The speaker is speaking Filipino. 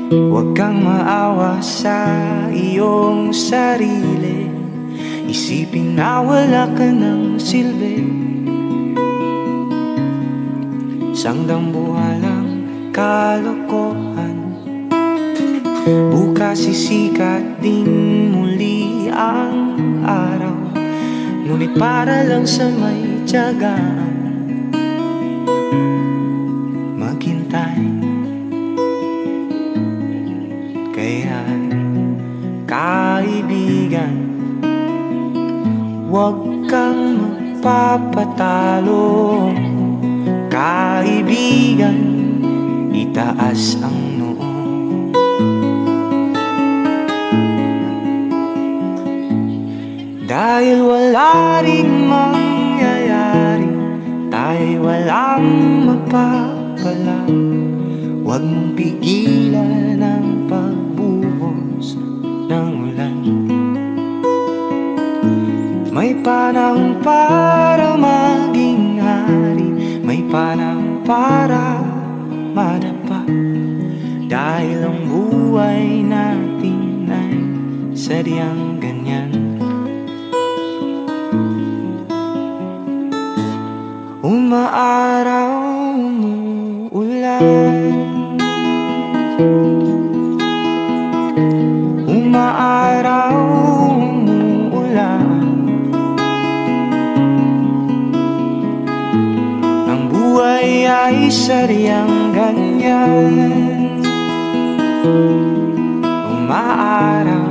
Huwag kang maawa sa iyong sarili. Isipin na wala ka ng silbi. Sangdambuhalang kalokohan. Bukas sisikat din muli ang araw, ngunit para lang sa may tiyagaan maghintay. Kaya kaibigan, huwag kang magpapatalo. Kaibigan, itaas ang noo. Dahil wala ring mangyayari, tayo'y walang mapapala. Huwag mong pigilan ang pagbuhos ng ulan. May panahon para maging hari, may panahon para madapa. Dahil ang buhay natin ay sadyang ganyan. Umaaraw, umuulan. Umaaraw, umuulan. Ang buhay ay sadyang ganyan. Umaaraw.